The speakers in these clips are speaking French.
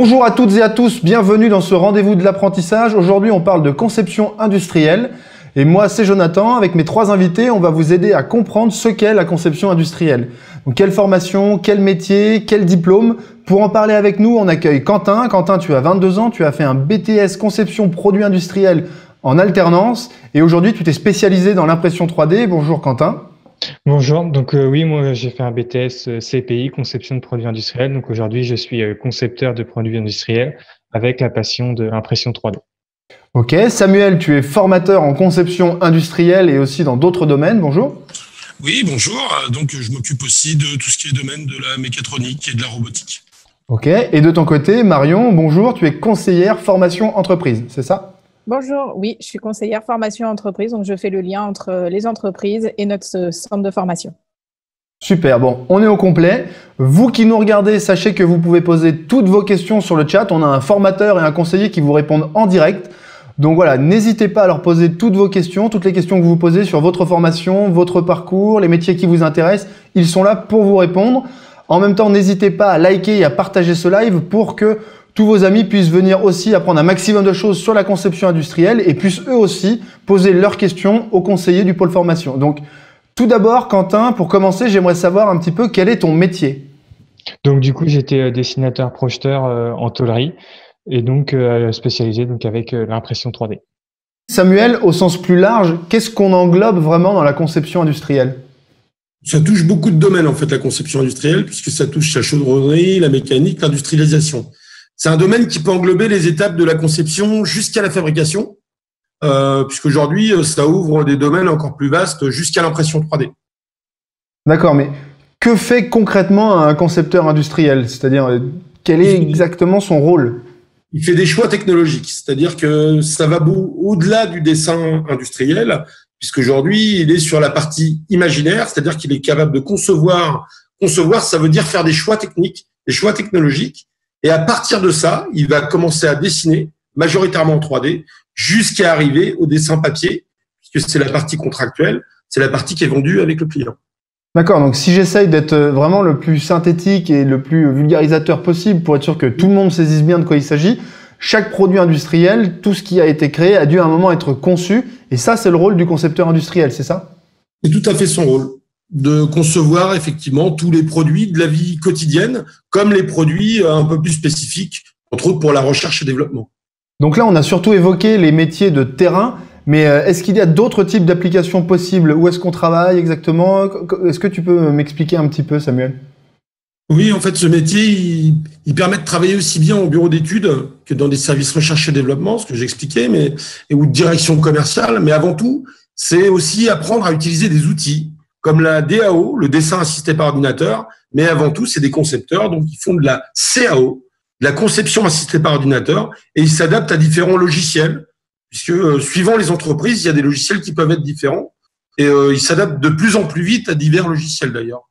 Bonjour à toutes et à tous, bienvenue dans ce rendez-vous de l'apprentissage. Aujourd'hui, on parle de conception industrielle. Et moi, c'est Jonathan. Avec mes trois invités, on va vous aider à comprendre ce qu'est la conception industrielle. Donc, quelle formation, quel métier, quel diplôme? Pour en parler avec nous, on accueille Quentin. Quentin, tu as 22 ans, tu as fait un BTS conception produits industriels en alternance. Et aujourd'hui, tu t'es spécialisé dans l'impression 3D. Bonjour Quentin. Bonjour, donc oui, moi j'ai fait un BTS CPI, conception de produits industriels. Donc aujourd'hui, je suis concepteur de produits industriels avec la passion de l'impression 3D. Ok, Samuel, tu es formateur en conception industrielle et aussi dans d'autres domaines. Bonjour. Oui, bonjour. Donc je m'occupe aussi de tout ce qui est domaine de la mécatronique et de la robotique. Ok, et de ton côté, Marion, bonjour, tu es conseillère formation entreprise, c'est ça? Bonjour, oui, je suis conseillère formation entreprise, donc je fais le lien entre les entreprises et notre centre de formation. Super, bon, on est au complet. Vous qui nous regardez, sachez que vous pouvez poser toutes vos questions sur le chat. On a un formateur et un conseiller qui vous répondent en direct. Donc voilà, n'hésitez pas à leur poser toutes vos questions, toutes les questions que vous vous posez sur votre formation, votre parcours, les métiers qui vous intéressent. Ils sont là pour vous répondre. En même temps, n'hésitez pas à liker et à partager ce live pour que tous vos amis puissent venir aussi apprendre un maximum de choses sur la conception industrielle et puissent eux aussi poser leurs questions aux conseillers du pôle formation. Donc, tout d'abord, Quentin, pour commencer, j'aimerais savoir un petit peu quel est ton métier. Donc du coup, j'étais dessinateur projeteur en tôlerie et donc spécialisé donc avec l'impression 3D. Samuel, au sens plus large, qu'est-ce qu'on englobe vraiment dans la conception industrielle? Ça touche beaucoup de domaines, en fait, la conception industrielle, puisque ça touche la chaudronnerie, la mécanique, l'industrialisation. C'est un domaine qui peut englober les étapes de la conception jusqu'à la fabrication, puisqu'aujourd'hui, ça ouvre des domaines encore plus vastes jusqu'à l'impression 3D. D'accord, mais que fait concrètement un concepteur industriel? C'est-à-dire, quel est exactement son rôle? Il fait des choix technologiques, c'est-à-dire que ça va au-delà du dessin industriel, puisqu'aujourd'hui, il est sur la partie imaginaire, c'est-à-dire qu'il est capable de concevoir. Concevoir, ça veut dire faire des choix techniques, des choix technologiques. Et à partir de ça, il va commencer à dessiner, majoritairement en 3D, jusqu'à arriver au dessin papier, puisque c'est la partie contractuelle, c'est la partie qui est vendue avec le client. D'accord, donc si j'essaye d'être vraiment le plus synthétique et le plus vulgarisateur possible pour être sûr que tout le monde saisisse bien de quoi il s'agit, chaque produit industriel, tout ce qui a été créé a dû à un moment être conçu, et ça c'est le rôle du concepteur industriel, c'est ça? C'est tout à fait son rôle, de concevoir effectivement tous les produits de la vie quotidienne, comme les produits un peu plus spécifiques, entre autres pour la recherche et développement. Donc là, on a surtout évoqué les métiers de terrain, mais est-ce qu'il y a d'autres types d'applications possibles? Où est-ce qu'on travaille exactement? Est-ce que tu peux m'expliquer un petit peu, Samuel? Oui, en fait, ce métier, il permet de travailler aussi bien au bureau d'études que dans des services recherche et développement, ce que j'expliquais, ou de direction commerciale. Mais avant tout, c'est aussi apprendre à utiliser des outils comme la DAO, le dessin assisté par ordinateur. Mais avant tout, c'est des concepteurs, donc ils font de la CAO, de la conception assistée par ordinateur, et ils s'adaptent à différents logiciels, puisque suivant les entreprises, il y a des logiciels qui peuvent être différents, et ils s'adaptent de plus en plus vite à divers logiciels d'ailleurs.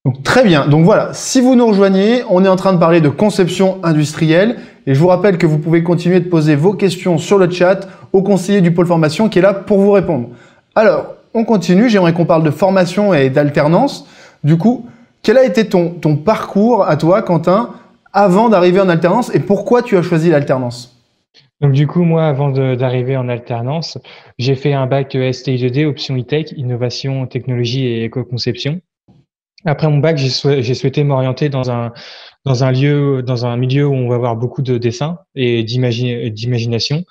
Donc très bien, donc voilà, si vous nous rejoignez, on est en train de parler de conception industrielle, et je vous rappelle que vous pouvez continuer de poser vos questions sur le chat au conseiller du pôle formation qui est là pour vous répondre. Alors, on continue, j'aimerais qu'on parle de formation et d'alternance. Du coup, quel a été ton parcours à toi, Quentin, avant d'arriver en alternance, et pourquoi tu as choisi l'alternance? Donc du coup, moi, avant d'arriver en alternance, j'ai fait un bac STI2D, option e-tech, innovation, technologie et éco-conception. Après mon bac, j'ai souhaité m'orienter dans un milieu où on va avoir beaucoup de dessins et d'imagination.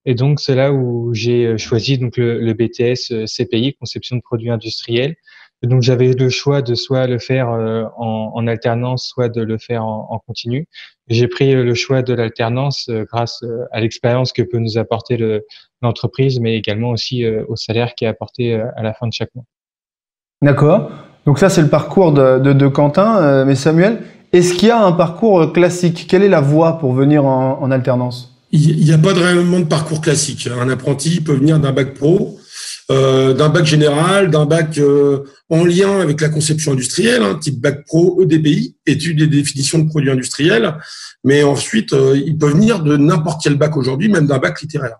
Et donc c'est là où j'ai choisi donc le BTS CPI, conception de produits industriels. Et donc j'avais le choix de soit le faire en alternance, soit de le faire en continu. J'ai pris le choix de l'alternance grâce à l'expérience que peut nous apporter l'entreprise, mais également aussi au salaire qui est apporté à la fin de chaque mois. D'accord. Donc ça, c'est le parcours de Quentin. Mais Samuel, est-ce qu'il y a un parcours classique? Quelle est la voie pour venir en alternance? Il n'y a pas vraiment de parcours classique. Un apprenti peut venir d'un bac pro, d'un bac général, d'un bac en lien avec la conception industrielle, type bac pro EDPI, études et définitions de produits industriels. Mais ensuite, il peut venir de n'importe quel bac aujourd'hui, même d'un bac littéraire.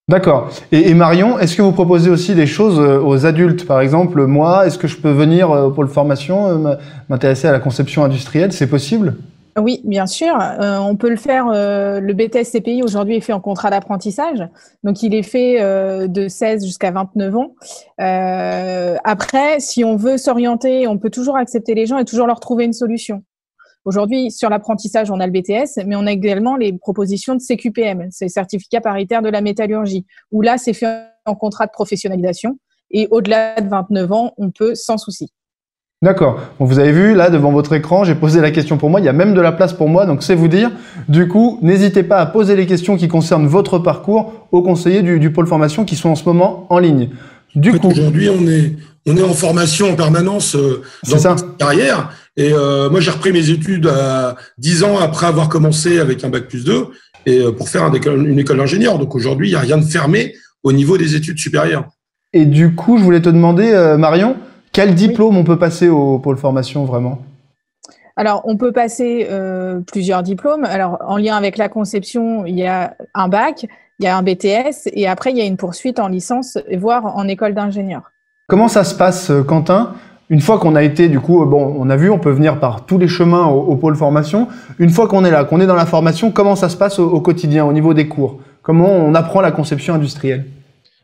D'accord. Et Marion, est-ce que vous proposez aussi des choses aux adultes? Par exemple, moi, est-ce que je peux venir pour le formation m'intéresser à la conception industrielle? C'est possible? Oui, bien sûr. On peut le faire. Le BTS CPI aujourd'hui est fait en contrat d'apprentissage. Donc, il est fait de 16 jusqu'à 29 ans. Après, si on veut s'orienter, on peut toujours accepter les gens et toujours leur trouver une solution. Aujourd'hui, sur l'apprentissage, on a le BTS, mais on a également les propositions de CQPM, c'est le certificat paritaire de la métallurgie, où là, c'est fait en contrat de professionnalisation. Et au-delà de 29 ans, on peut sans souci. D'accord. Bon, vous avez vu, là, devant votre écran, j'ai posé la question pour moi. Il y a même de la place pour moi, donc c'est vous dire. Du coup, n'hésitez pas à poser les questions qui concernent votre parcours aux conseillers du pôle formation qui sont en ce moment en ligne. Du coup, aujourd'hui, on est en formation en permanence dans notre carrière. Et moi, j'ai repris mes études à 10 ans après avoir commencé avec un bac+2 et pour faire une école d'ingénieur. Donc aujourd'hui, il n'y a rien de fermé au niveau des études supérieures. Et du coup, je voulais te demander, Marion, quel diplôme on peut passer au pôle formation vraiment? Alors, on peut passer plusieurs diplômes. Alors, en lien avec la conception, il y a un bac, il y a un BTS et après, il y a une poursuite en licence, voire en école d'ingénieur. Comment ça se passe, Quentin? Une fois qu'on a été, du coup, bon, on a vu, on peut venir par tous les chemins au pôle formation. Une fois qu'on est là, qu'on est dans la formation, comment ça se passe au quotidien, au niveau des cours? Comment on apprend la conception industrielle?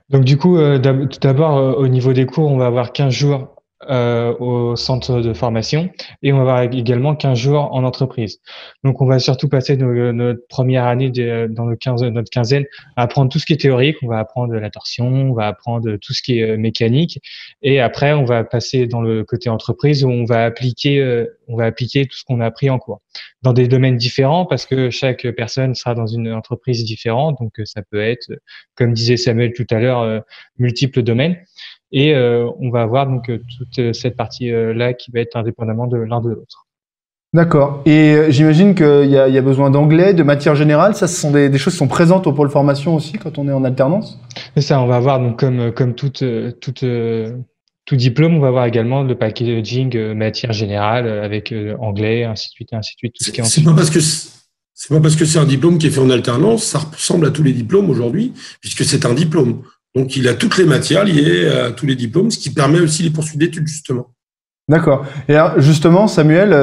Donc du coup, tout d'abord, au niveau des cours, on va avoir 15 jours au centre de formation et on va avoir également 15 jours en entreprise. Donc on va surtout passer notre première année dans notre quinzaine à apprendre tout ce qui est théorique. On va apprendre la torsion, on va apprendre tout ce qui est mécanique et après on va passer dans le côté entreprise où on va appliquer tout ce qu'on a appris en cours dans des domaines différents parce que chaque personne sera dans une entreprise différente. Donc ça peut être, comme disait Samuel tout à l'heure, multiples domaines. Et on va avoir donc toute cette partie-là qui va être indépendamment de l'un de l'autre. D'accord. Et j'imagine qu'il y a besoin d'anglais, de matière générale. Ça, ce sont des choses qui sont présentes au pôle formation aussi quand on est en alternance? C'est ça, on va avoir donc comme tout diplôme, on va avoir également le packaging matière générale avec anglais, ainsi de suite, tout ce qui est C'est pas parce que c'est un diplôme qui est fait en alternance, ça ressemble à tous les diplômes aujourd'hui, puisque c'est un diplôme. Donc, il a toutes les matières liées à tous les diplômes, ce qui permet aussi les poursuites d'études, justement. D'accord. Et alors, justement, Samuel,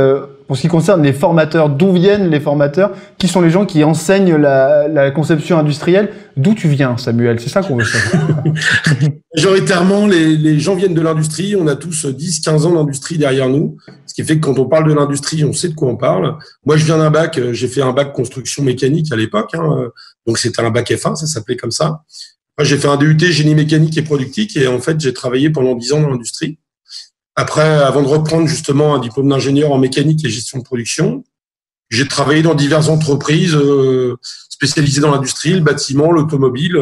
pour ce qui concerne les formateurs, d'où viennent les formateurs? Qui sont les gens qui enseignent la conception industrielle? D'où tu viens, Samuel? C'est ça qu'on veut savoir. Majoritairement, les gens viennent de l'industrie. On a tous 10-15 ans d'industrie derrière nous. Ce qui fait que quand on parle de l'industrie, on sait de quoi on parle. Moi, je viens d'un bac, j'ai fait un bac construction mécanique à l'époque. Donc, c'était un bac F1, ça s'appelait comme ça. Moi, j'ai fait un DUT génie mécanique et productique et en fait, j'ai travaillé pendant 10 ans dans l'industrie. Après, avant de reprendre justement un diplôme d'ingénieur en mécanique et gestion de production, j'ai travaillé dans diverses entreprises spécialisées dans l'industrie, le bâtiment, l'automobile.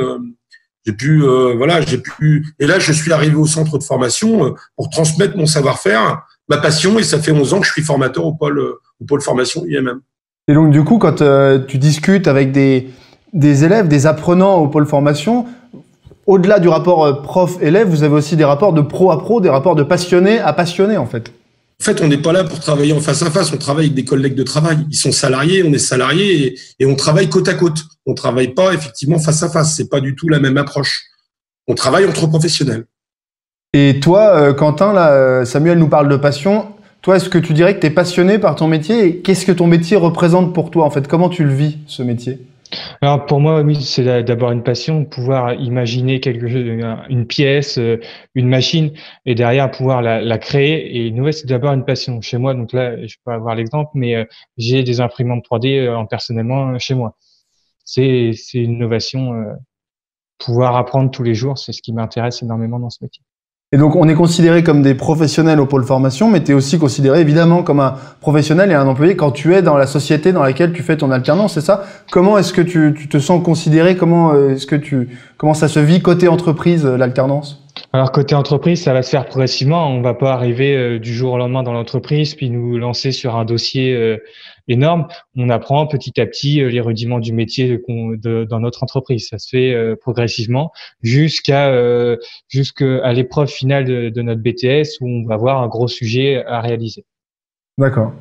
Et là, je suis arrivé au centre de formation pour transmettre mon savoir-faire, ma passion, et ça fait 11 ans que je suis formateur au pôle formation IMM. Et donc, du coup, quand tu discutes avec des élèves, des apprenants au pôle formation, au-delà du rapport prof-élève, vous avez aussi des rapports de pro à pro, des rapports de passionné à passionné, en fait. En fait, on n'est pas là pour travailler en face à face, on travaille avec des collègues de travail. Ils sont salariés, on est salariés et on travaille côte à côte. On travaille pas effectivement face à face, c'est pas du tout la même approche. On travaille entre professionnels. Et toi, Quentin, là, Samuel nous parle de passion. Toi, est-ce que tu dirais que tu es passionné par ton métier et qu'est-ce que ton métier représente pour toi, en fait? Comment tu le vis, ce métier? Alors pour moi, oui, c'est d'abord une passion, de pouvoir imaginer quelque chose, une pièce, une machine, et derrière pouvoir la créer et innover, c'est d'abord une passion. Chez moi, donc là, je peux avoir l'exemple, mais j'ai des imprimantes 3D personnellement chez moi. C'est une innovation, pouvoir apprendre tous les jours, c'est ce qui m'intéresse énormément dans ce métier. Et donc, on est considéré comme des professionnels au pôle formation, mais tu es aussi considéré évidemment comme un professionnel et un employé quand tu es dans la société dans laquelle tu fais ton alternance, c'est ça? Comment est-ce que tu te sens considéré? Comment ça se vit côté entreprise, l'alternance? Alors côté entreprise, ça va se faire progressivement. On va pas arriver du jour au lendemain dans l'entreprise puis nous lancer sur un dossier énorme. On apprend petit à petit les rudiments du métier dans notre entreprise. Ça se fait progressivement jusqu'à l'épreuve finale de notre BTS où on va avoir un gros sujet à réaliser. D'accord.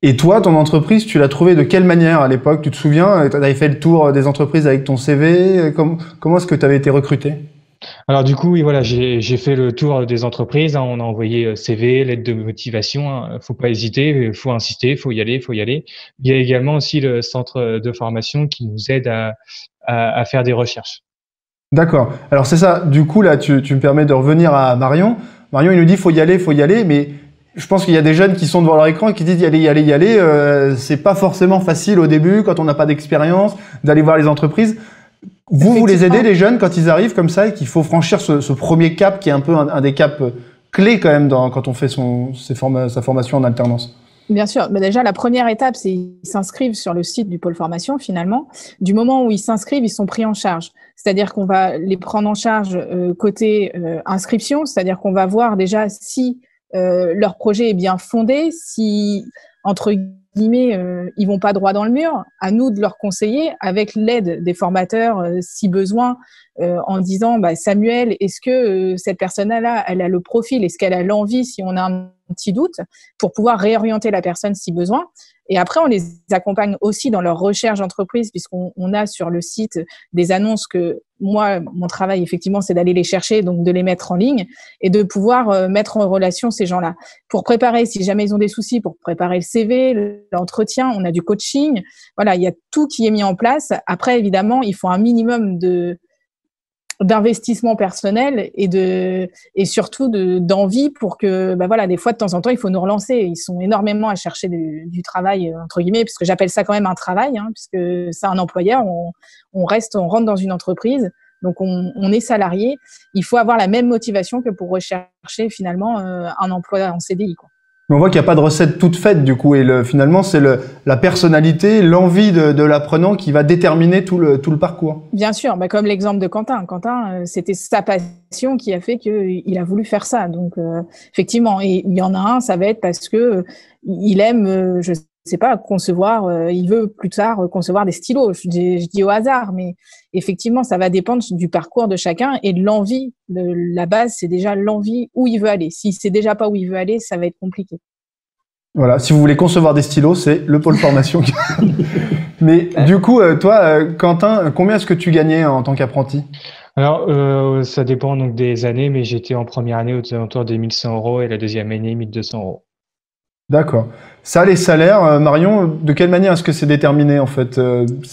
Et toi, ton entreprise, tu l'as trouvée de quelle manière à l'époque? Tu te souviens? Tu avais fait le tour des entreprises avec ton CV? Comment est-ce que tu avais été recruté? Alors du coup, oui, voilà, j'ai fait le tour des entreprises, hein. On a envoyé CV, lettre de motivation, hein. Faut pas hésiter, faut insister, faut y aller, faut y aller. Il y a également aussi le centre de formation qui nous aide à faire des recherches. D'accord. Alors c'est ça. Du coup, là, tu me permets de revenir à Marion. Marion, il nous dit faut y aller, mais je pense qu'il y a des jeunes qui sont devant leur écran et qui disent y aller, y aller, y aller. C'est pas forcément facile au début quand on n'a pas d'expérience d'aller voir les entreprises. Vous les aidez, les jeunes, quand ils arrivent comme ça et qu'il faut franchir ce premier cap qui est un peu un des caps clés quand même quand on fait sa formation en alternance. Bien sûr, mais déjà la première étape, c'est qu'ils s'inscrivent sur le site du pôle formation finalement. Du moment où ils s'inscrivent, ils sont pris en charge. C'est-à-dire qu'on va les prendre en charge côté inscription, c'est-à-dire qu'on va voir déjà si leur projet est bien fondé, si entre guillemets ils vont pas droit dans le mur. À nous de leur conseiller avec l'aide des formateurs si besoin, en disant Samuel, est-ce que cette personne-là, elle a le profil, est-ce qu'elle a l'envie si on a un petit doute, pour pouvoir réorienter la personne si besoin. Et après, on les accompagne aussi dans leur recherche d'entreprise, puisqu'on a sur le site des annonces que moi, mon travail, effectivement, c'est d'aller les chercher, donc de les mettre en ligne et de pouvoir mettre en relation ces gens-là. Pour préparer, si jamais ils ont des soucis, pour préparer le CV, l'entretien, on a du coaching. Voilà, il y a tout qui est mis en place. Après, évidemment, il faut un minimum d'investissement personnel et surtout d'envie pour que voilà, des fois de temps en temps il faut nous relancer. Ils sont énormément à chercher du travail entre guillemets, puisque j'appelle ça quand même un travail, hein, puisque c'est un employeur, on rentre dans une entreprise, donc on est salarié. Il faut avoir la même motivation que pour rechercher finalement un emploi en CDI, quoi. On voit qu'il n'y a pas de recette toute faite du coup, et finalement c'est la personnalité, l'envie de l'apprenant qui va déterminer tout le parcours. Bien sûr, comme l'exemple de Quentin. Quentin, c'était sa passion qui a fait qu'il a voulu faire ça. Donc effectivement, et il y en a un, ça va être parce que il aime, je sais pas, concevoir, il veut plus tard concevoir des stylos. Je dis au hasard, mais effectivement, ça va dépendre du parcours de chacun et de l'envie. La base, c'est déjà l'envie où il veut aller. Si c'est déjà pas où il veut aller, ça va être compliqué. Voilà, si vous voulez concevoir des stylos, c'est le pôle formation. Mais du coup, toi, Quentin, combien est-ce que tu gagnais en tant qu'apprenti? Alors, ça dépend donc des années, mais j'étais en première année aux alentours des 1 100 € et la deuxième année 1 200 €. D'accord. Ça, les salaires, Marion, de quelle manière est-ce que c'est déterminé en fait?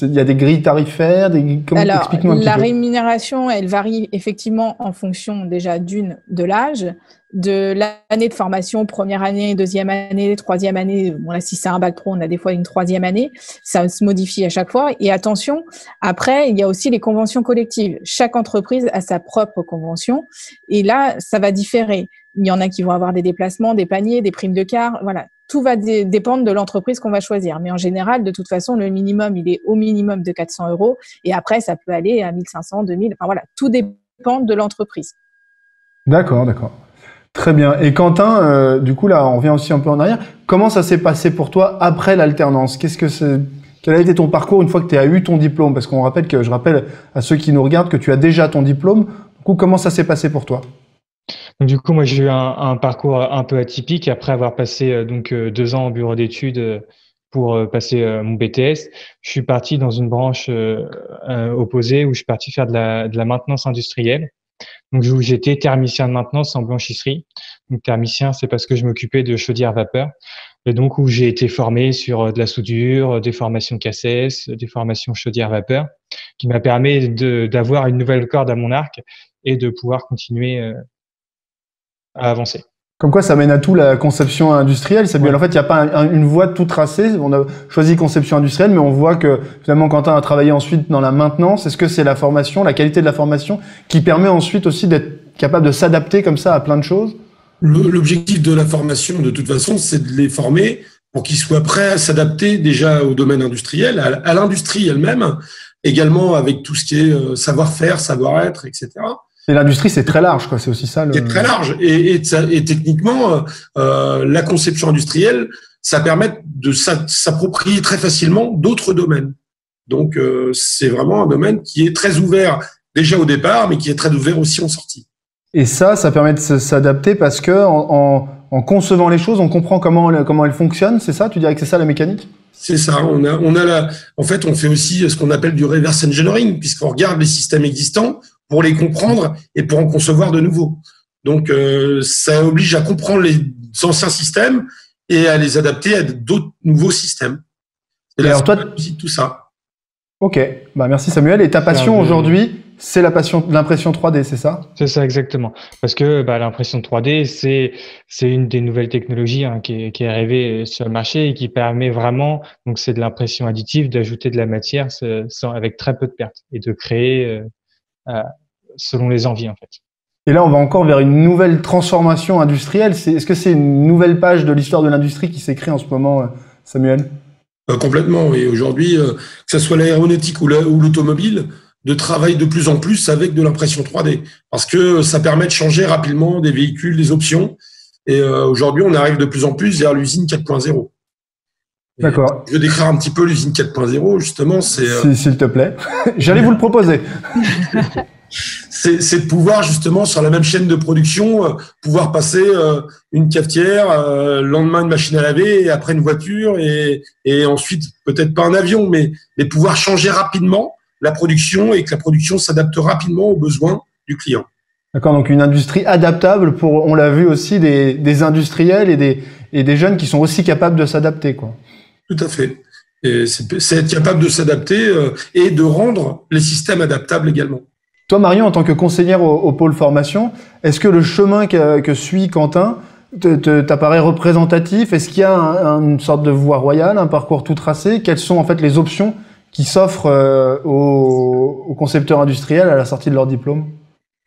Il y a des grilles tarifaires, Alors, explique-nous un petit peu. La rémunération, elle varie effectivement en fonction déjà de l'âge, de l'année de formation, première année, deuxième année, troisième année. Bon là, si c'est un bac pro, on a des fois une troisième année. Ça se modifie à chaque fois. Et attention, après, il y a aussi les conventions collectives. Chaque entreprise a sa propre convention. Et là, ça va différer. Il y en a qui vont avoir des déplacements, des paniers, des primes de quart. Voilà. Tout va dépendre de l'entreprise qu'on va choisir. Mais en général, de toute façon, le minimum, il est au minimum de 400 €. Et après, ça peut aller à 1 500, 2 000. Enfin voilà, tout dépend de l'entreprise. D'accord, d'accord. Très bien. Et Quentin, du coup, là, on revient aussi un peu en arrière. Comment ça s'est passé pour toi après l'alternance? Quel a été ton parcours une fois que tu as eu ton diplôme? Parce je rappelle à ceux qui nous regardent que tu as déjà ton diplôme. Du coup, comment ça s'est passé pour toi? Donc, du coup, moi, j'ai eu un parcours un peu atypique après avoir passé 2 ans en bureau d'études pour passer mon BTS. Je suis parti dans une branche opposée où je suis parti faire de la maintenance industrielle. Donc, où j'étais thermicien de maintenance en blanchisserie. Donc, thermicien, c'est parce que je m'occupais de chaudières vapeur. Et donc, où j'ai été formé sur de la soudure, des formations CACES, des formations chaudières vapeur, qui m'a permis d'avoir une nouvelle corde à mon arc et de pouvoir continuer à avancer. Comme quoi, ça mène à tout la conception industrielle. C'est bien. Ouais. En fait, il n'y a pas une voie tout tracée. On a choisi conception industrielle, mais on voit que finalement, Quentin a travaillé ensuite dans la maintenance. Est-ce que c'est la formation, la qualité de la formation, qui permet ensuite aussi d'être capable de s'adapter comme ça à plein de choses? L'objectif de la formation, de toute façon, c'est de les former pour qu'ils soient prêts à s'adapter déjà au domaine industriel, à l'industrie elle-même, également avec tout ce qui est savoir-faire, savoir-être, etc. Et l'industrie, c'est très large, quoi. C'est aussi ça. C'est très large. Et techniquement, la conception industrielle, ça permet de s'approprier très facilement d'autres domaines. Donc, c'est vraiment un domaine qui est très ouvert déjà au départ, mais qui est très ouvert aussi en sortie. Et ça permet de s'adapter parce que en concevant les choses, on comprend comment elles fonctionnent. C'est ça? Tu dirais que c'est ça la mécanique? C'est ça. En fait, on fait aussi ce qu'on appelle du reverse engineering, puisqu'on regarde les systèmes existants, pour les comprendre et pour en concevoir de nouveaux. Donc, ça oblige à comprendre les anciens systèmes et à les adapter à d'autres nouveaux systèmes. Et alors toi, tout ça. Ok, bah merci Samuel. Et ta passion aujourd'hui, c'est la passion de l'impression 3D, c'est ça? C'est ça exactement. Parce que l'impression 3D, c'est une des nouvelles technologies qui est arrivée sur le marché et qui permet vraiment, donc c'est de l'impression additive, d'ajouter de la matière avec très peu de pertes et de créer selon les envies en fait. Et là, on va encore vers une nouvelle transformation industrielle. Est-ce que c'est une nouvelle page de l'histoire de l'industrie qui s'écrit en ce moment, Samuel? Complètement. Et aujourd'hui, que ce soit l'aéronautique ou l'automobile, de travailler de plus en plus avec de l'impression 3D. Parce que ça permet de changer rapidement des véhicules, des options. Et aujourd'hui, on arrive de plus en plus vers l'usine 4.0. D'accord. Je vais décrire un petit peu l'usine 4.0, justement. S'il te plaît. J'allais vous le proposer. C'est de pouvoir, justement, sur la même chaîne de production, pouvoir passer une cafetière, le lendemain une machine à laver, et après une voiture, et ensuite, peut-être pas un avion, mais pouvoir changer rapidement la production et que la production s'adapte rapidement aux besoins du client. D'accord, donc une industrie adaptable pour, on l'a vu aussi, des industriels et des jeunes qui sont aussi capables de s'adapter, quoi. Tout à fait. Et c'est être capable de s'adapter et de rendre les systèmes adaptables également. Toi, Marion, en tant que conseillère au pôle formation, est-ce que le chemin que suit Quentin t'apparaît représentatif? Est-ce qu'il y a une sorte de voie royale, un parcours tout tracé? Quelles sont en fait les options qui s'offrent aux concepteurs industriels à la sortie de leur diplôme?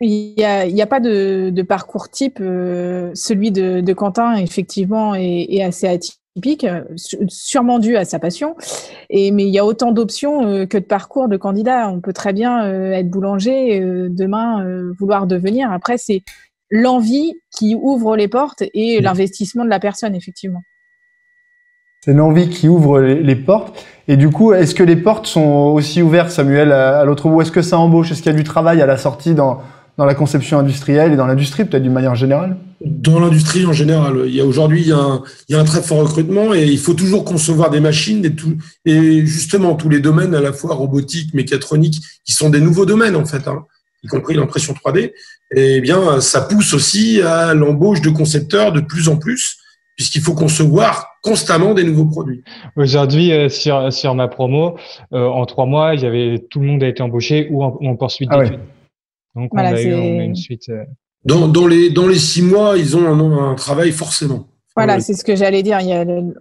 Il y a pas de parcours type. Celui de Quentin, effectivement, est assez atypique, sûrement dû à sa passion. Mais il y a autant d'options que de parcours de candidats. On peut très bien être boulanger, demain vouloir devenir. Après, c'est l'envie qui ouvre les portes et l'investissement de la personne, effectivement. C'est l'envie qui ouvre les portes. Et du coup, est-ce que les portes sont aussi ouvertes, Samuel, à l'autre bout? Est-ce que ça embauche? Est-ce qu'il y a du travail à la sortie dans la conception industrielle et dans l'industrie, peut-être d'une manière générale? Dans l'industrie en général, aujourd'hui il y a un très fort recrutement et il faut toujours concevoir des machines et justement tous les domaines à la fois robotique, mécatronique, qui sont des nouveaux domaines en fait, y compris l'impression 3D. Et bien ça pousse aussi à l'embauche de concepteurs de plus en plus, puisqu'il faut concevoir constamment des nouveaux produits. Aujourd'hui, sur ma promo, en 3 mois, tout le monde a été embauché ou en poursuite d'études. Ouais. Donc, voilà, on a une suite. Dans les 6 mois, ils ont un travail forcément. Voilà, c'est ce que j'allais dire. Il y a on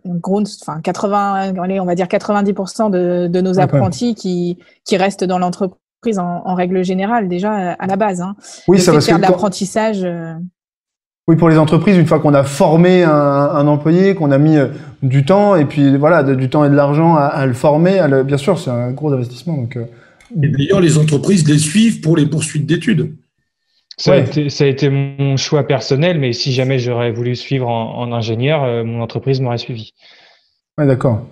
va dire 90% de nos apprentis qui restent dans l'entreprise en règle générale, déjà à la base. Oui, ça va faire de l'apprentissage. Oui, pour les entreprises, une fois qu'on a formé un employé, qu'on a mis du temps et puis voilà, du temps et de l'argent à le former, bien sûr, c'est un gros investissement. Donc, Et d'ailleurs, les entreprises les suivent pour les poursuites d'études. Ça a été mon choix personnel, mais si jamais j'aurais voulu suivre en ingénieur, mon entreprise m'aurait suivi. Oui, d'accord.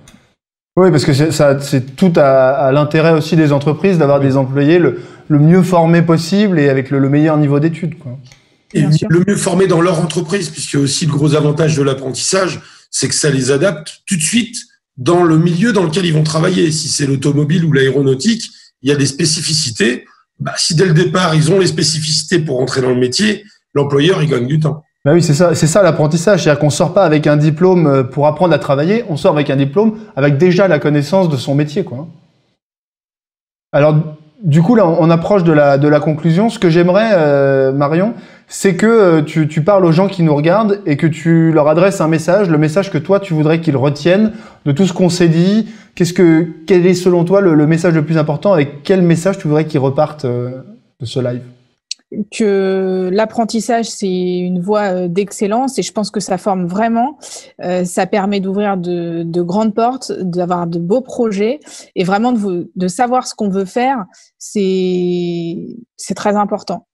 Oui, parce que c'est tout à l'intérêt aussi des entreprises d'avoir des employés le mieux formés possible et avec le meilleur niveau d'études, quoi. Et le mieux formé dans leur entreprise, puisque aussi le gros avantage de l'apprentissage, c'est que ça les adapte tout de suite dans le milieu dans lequel ils vont travailler. Si c'est l'automobile ou l'aéronautique, il y a des spécificités. Si dès le départ, ils ont les spécificités pour entrer dans le métier, l'employeur, il gagne du temps. Bah oui, c'est ça l'apprentissage. C'est-à-dire qu'on sort pas avec un diplôme pour apprendre à travailler, on sort avec un diplôme avec déjà la connaissance de son métier, quoi. Alors, du coup, là, on approche de la conclusion. Ce que j'aimerais, Marion, c'est que tu parles aux gens qui nous regardent et que tu leur adresses un message, le message que toi, tu voudrais qu'ils retiennent de tout ce qu'on s'est dit. Quel est selon toi le message le plus important? Avec quel message tu voudrais qu'ils repartent de ce live? Que l'apprentissage, c'est une voie d'excellence et je pense que ça forme vraiment. Ça permet d'ouvrir de grandes portes, d'avoir de beaux projets et vraiment de savoir ce qu'on veut faire. C'est très important.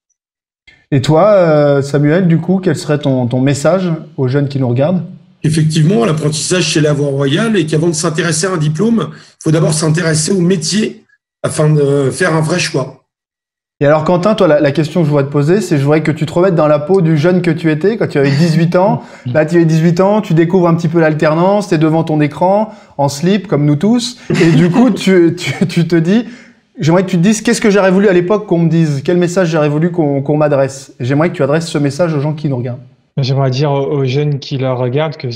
Et toi, Samuel, du coup, quel serait ton message aux jeunes qui nous regardent? Effectivement, l'apprentissage, c'est la voie royale et qu'avant de s'intéresser à un diplôme, il faut d'abord s'intéresser au métier afin de faire un vrai choix. Et alors, Quentin, toi, la question que je voudrais te poser, c'est je voudrais que tu te remettes dans la peau du jeune que tu étais quand tu avais 18 ans. Là, tu as 18 ans, tu découvres un petit peu l'alternance, tu es devant ton écran, en slip, comme nous tous. Et du coup, tu te dis, j'aimerais que tu te dises qu'est-ce que j'aurais voulu à l'époque qu'on me dise, quel message j'aurais voulu qu'on m'adresse. J'aimerais que tu adresses ce message aux gens qui nous regardent. J'aimerais dire aux jeunes qui le regardent que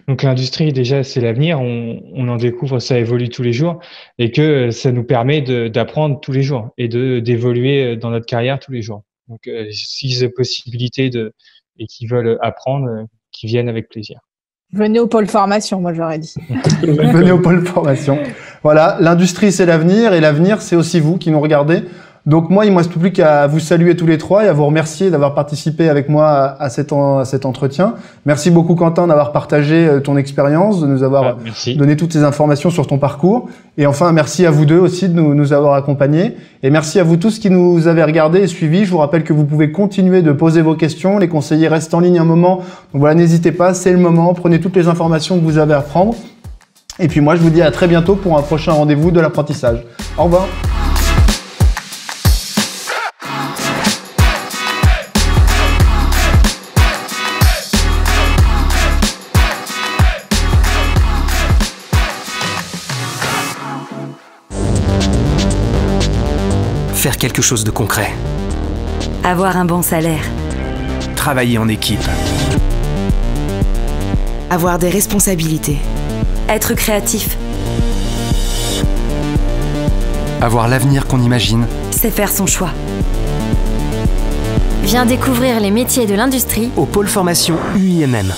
donc l'industrie déjà c'est l'avenir, on en découvre, ça évolue tous les jours et que ça nous permet d'apprendre tous les jours et d'évoluer dans notre carrière tous les jours. Donc s'ils ont possibilité et qu'ils veulent apprendre, qu'ils viennent avec plaisir. Venez au pôle formation, moi j'aurais dit. Venez au pôle formation. Voilà, l'industrie c'est l'avenir et l'avenir c'est aussi vous qui nous regardez. Donc moi, il ne me reste plus qu'à vous saluer tous les trois et à vous remercier d'avoir participé avec moi à cet entretien. Merci beaucoup Quentin d'avoir partagé ton expérience, de nous avoir donné toutes ces informations sur ton parcours. Et enfin, merci à vous deux aussi de nous avoir accompagnés. Et merci à vous tous qui nous avez regardés et suivis. Je vous rappelle que vous pouvez continuer de poser vos questions. Les conseillers restent en ligne un moment. Donc voilà, n'hésitez pas, c'est le moment. Prenez toutes les informations que vous avez à prendre. Et puis moi, je vous dis à très bientôt pour un prochain rendez-vous de l'apprentissage. Au revoir. Faire quelque chose de concret. Avoir un bon salaire. Travailler en équipe. Avoir des responsabilités. Être créatif. Avoir l'avenir qu'on imagine. C'est faire son choix. Viens découvrir les métiers de l'industrie au pôle formation UIMM.